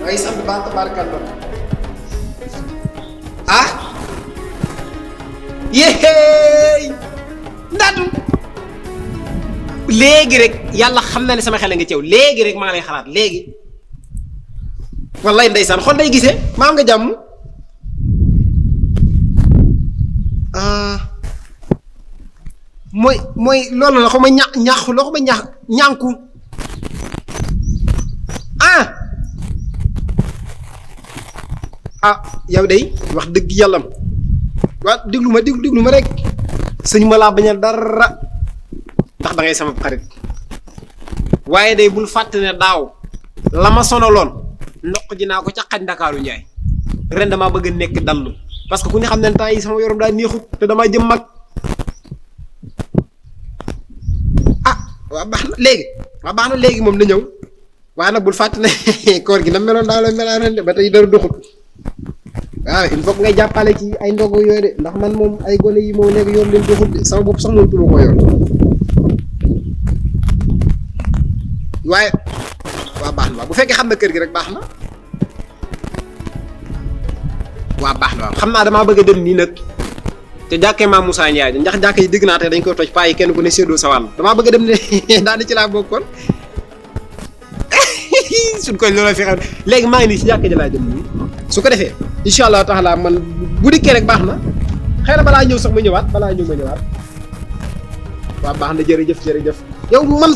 ay sant baax tabaarkalla ah yéey ndaatu léegi rek yàlla xam na ne sama xel nga ci yow léegi rek maa lay xalaat léegi wallaay ndeysaan xol day gisee maa nga jàmm mooy loolu la xaw ma ñaxu loo xam ma ñànku yow day wax dëgg yàlla waa déglu ma rek sëñ ma laa bañal dara ndax da ngay sama xarit waaye day bul fàtte ne daaw la ma sonaloon ndox ji naa ko ca xaj Ndakaaru Njaay ren damaa bëgg a nekk dallu parce que ku ne xam ne temps yi sama yorom daa neexut te damaa jëm mag waa baax na léegi moom na ñëw waaye nag bul fàtte ne koor gi na meloon daa la melaan ren de ba tey dara doxut waaw il faut ngay jàppale ci ay ndogu yooyu de ndax man moom ay gone yi moom nekk yoon leen doxut de sama bopp sax moom tuma ko yoon waaye waa baax na waaw bu fekkee xam na kër gi rek baax na waa baax na waaw xam naa damaa bëgg a dem nii nag te jàkkee maam Moussa Ndiaye ndax jàkk yi dégg naa te dañ koy toj paa yi kenn ku ne séddoo sa wàll damaa bëgg a dem ne daal di ci laa bokkoon suñ koy looloo fi xam léegi maa ngi nii si jàkk ji laa jëm nii su ko defee incha allah taala man bu dikkee rek baax na xëy na balaa ñëw sax ma ñëwaat waaw baax na jërëjëf yow man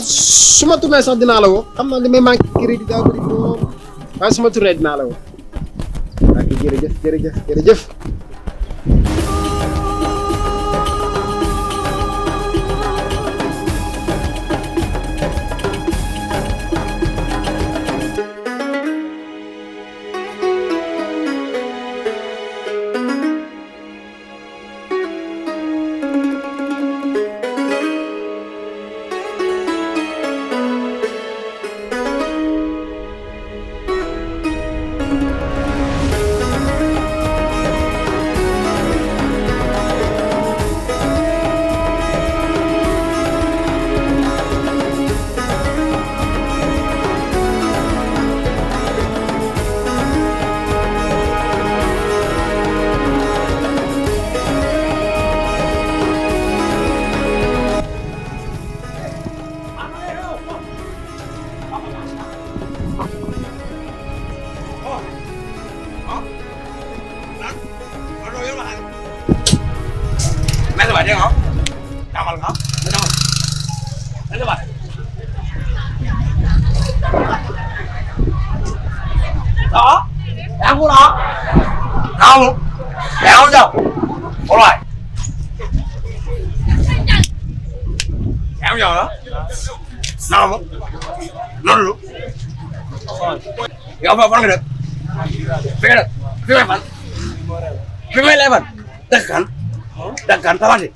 su ma tourné sax dinaa la woo xam naa li may manqué crédit daa bëri moom waaye su ma tourné dinaa la woo waaw jërëjëf Đấy không? Đào vào không? Đào vào. Đấy các bạn. Đó. Đang của nó. Không. Đéo chưa? Có loại. Đéo giờ đó. Nào không? Nó được. Gạo vào con được. Phía được. Phía mày vẫn. Phía mày lại vẫn. Đặc cắn tao đi.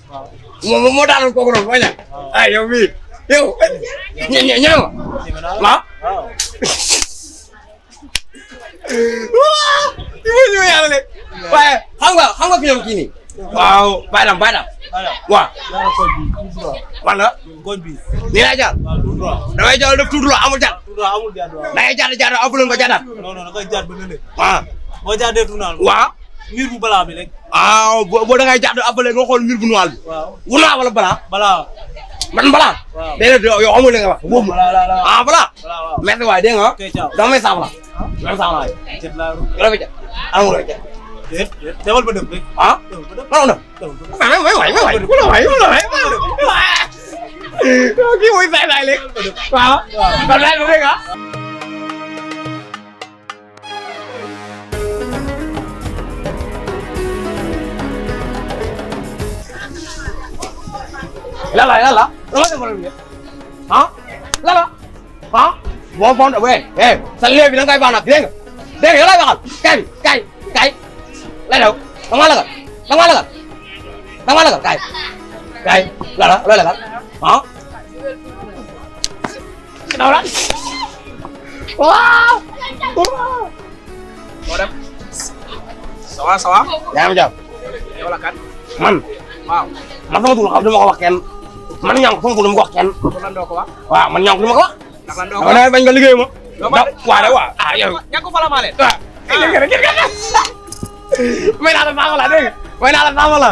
Mau đan con rồi nhỉ? Ai yêu mi. Yêu. Nhẹ mà. Đó. Như vậy này. Vậy, không có film gì. Wow, bài làm. Wow. Bạn nữa. Ni aja. Dah aja udah tuduh amul jat. Dah aja apa belum baca dah. Non, kau jat bener ni. Mau jat dia tunal. Wah. Mir bu bala bi rek. Boo da ngay jàdd appelé nga xool mir bu noir bi. Waaw. Wulaa wala balaa. Bala. Man balaa. Waaw. Déedéet yow amul li nga wax. Boobu. Balaa. Balaa. Waaw. Merci waay dégg nga. Ok, ciao. Dama may saafara. Dama saafara. Cet la ru. Yow la fi jàpp. Amul la fi jàpp. Demal ba dem rek. Demal ba dem. May kii mooy saay léegi. Waaw. Kon laaj ma dégg nga. Lala. Lala defaral bi Lala boo fond sa léeb bi da nga koy baax nag dégg nga yow lay waxal kay lay daw da nga lagal kay Lala looy lagal daw la waaw moo dem ça va yaa ngi jàpp yow la kan man waaw man sama tur xam dama ko wax kenn man ñànk sama tur dama ko wax kenn. lan doo ko wax. waaw man ñànk dama ko wax. ndax lan doo ko wax dama bañ nga liggéey ma. waaw de waaw ah yow ñàkk fa la maa leen. waaw may naa la faaw la dégg nga may naa la faaw la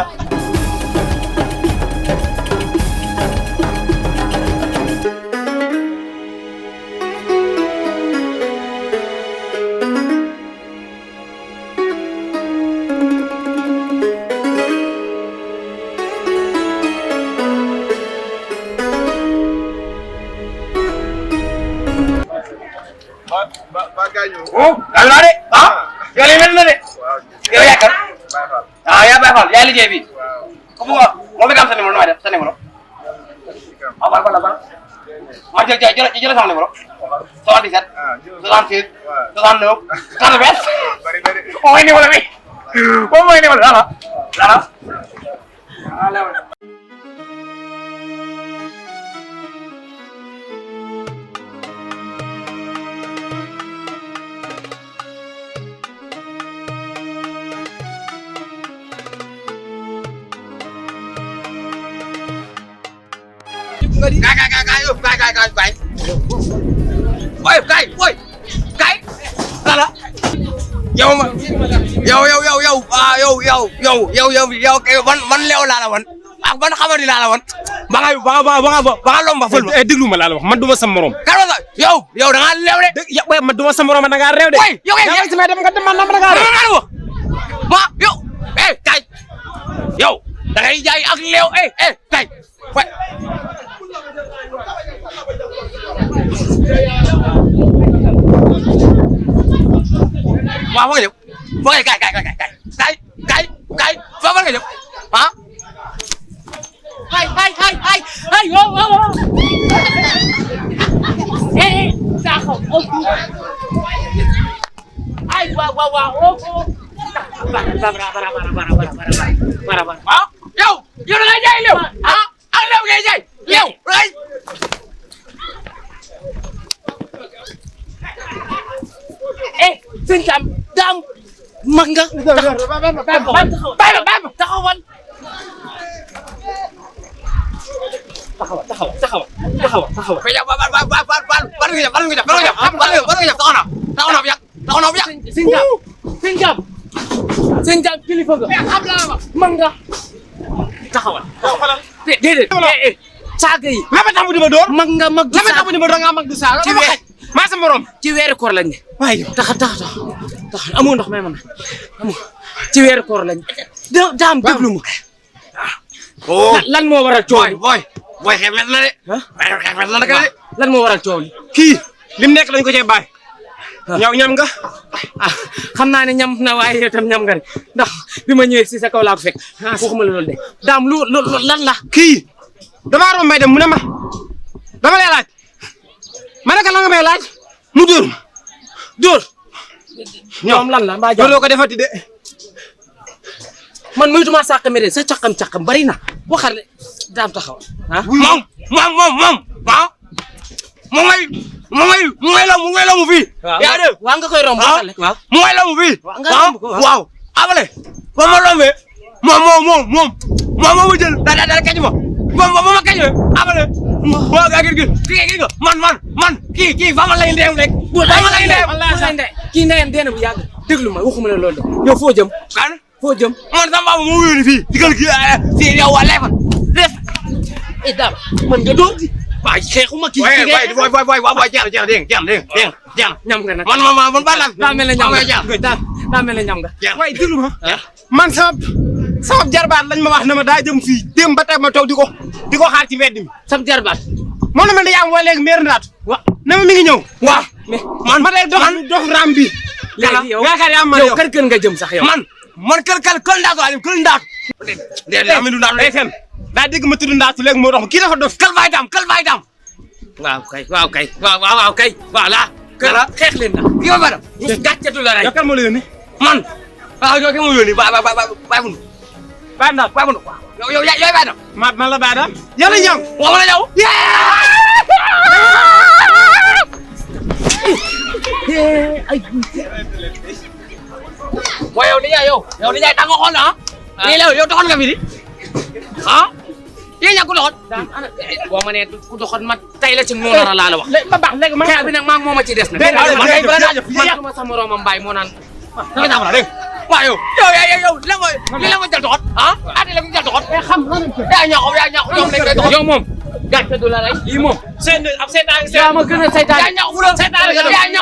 oh daal naa de ah yow lay mel na de yow yaakaar ah yaa Baye Fall yaa liggéey bi ku bëgg a moo fi am sa numéro nu may def sa numéro ah Baye Fall la Baye ma jël sama numéro 77 66 69 80 mooy numéro bi moom mooy numéro dara kay lala yow ma yow kay man leew laa la wan ak ban xamadi laa la wan ba nga lomba fël ma déglu ma laa la wax man duma sa morom kan la yow da nga leew de yow man duma sa morom da nga réew de yow kay sama dem nga dem man da nga réew ma yow kay yow da ngay jaay ak leew kay waaw fa nga jëm fa nga kay fa nga jëm ah ay wow taxaw ay wow bara ah yow da ngay jaay leew ah ak leew ngay jaay leew ay sëñ Sam daam mag nga taxawal sëñ Sam kilifa nga mag nga taxawal déedéet saaga yi la ma tax mu di ma door mag nga mag la ma tax mu di ma door nga mag du saaga ci weer maa sa morom ci weeru koor lañ ne waaye tax amoo ndox may man amoo ci weeru koor lañ daam déglu ma lan moo waral coow li boy xeex met na de xeex met na de lan moo waral coow li kii lim nekk lañ ko cee bàyyi ñaw ñam nga xam naa ne ñam na waaye yow tam ñam nga de ndax bi ma ñëwee si sa kaw laa ko fekk waxuma la loolu de daam lu lan la kii damaa romb may dem mu ne ma dama lay laaj ma ne ko la nga may laaj mu dóor ñoom lan la mbaa doo ko defati de man moytuma sàq mi de sa caqam bari na waxal daam taxaw ah moom ah mu ngay la mu fii yaa de waa nga koy romb waxal waaw mu ngay la mu fii waaw abale ba ma rombee moom ma jël da kañ ma ma kañ abale waaw gaa kii nga man kii fa ma lay ndeem rek fa ma lay ndeem kii ndeyam dee na bu yàgg déglu ma waxuma la loolu de yow foo jëm kan foo jëm man sama baba moo wéyoon fii digal kii fii yow waa leefan def daam man nga doon di waaye xeexuma kii waay jeex ñam nga nag man ba lan daa mel ne ñam nga daa mel ne ñam nga waaye déglu ma man sama jarbaat lañ ma wax ne ma daa jëm fii démb ba tey ma toog di ko xaar ci mbedd mi sam jarbaat moom la ma ne yaa ngi woo léegi meer ndaatu ne ma mi ngi ñëw waaw ma day dox ram bi léegi yow yaakaar yaa man yow kër nga jëm sax yow man kër ndaatu laa dem kër ndaatu déedéet am na day fen daa dégg ma tudd ndaatu léegi moo dox kii dafa dof kal fay dam waaw kay voilà xeex leen na kii ma fa dam gàccetu la rek yow kan moo la yónni man waaw yow kenn moo yónni bàyyi bundu yow yaay bàyyi dam man la bàyyi dam yàlla ñëw wax la ñëw waaye yow ni yaay tàng xool na ah. lii la yow taxoon nga fi di ah yéen ñaa ko doxoon boo ma nee ku doxoon ma tey la ci noonu la la wax ba baax léegi man xeex bi nag maa ngi moom a ci des nag man duma sa moroomam mbaay moo naan da nga jàmm dégg waaw yow la nga li la nga jël doxoon ah ati la nga jël doxoon xam yaa ñaaxu ñoom lañ koy doxoon yow moom gàcce du la rey lii moom ab seetaan yaa ma gën a saytaan yaa ñaaxu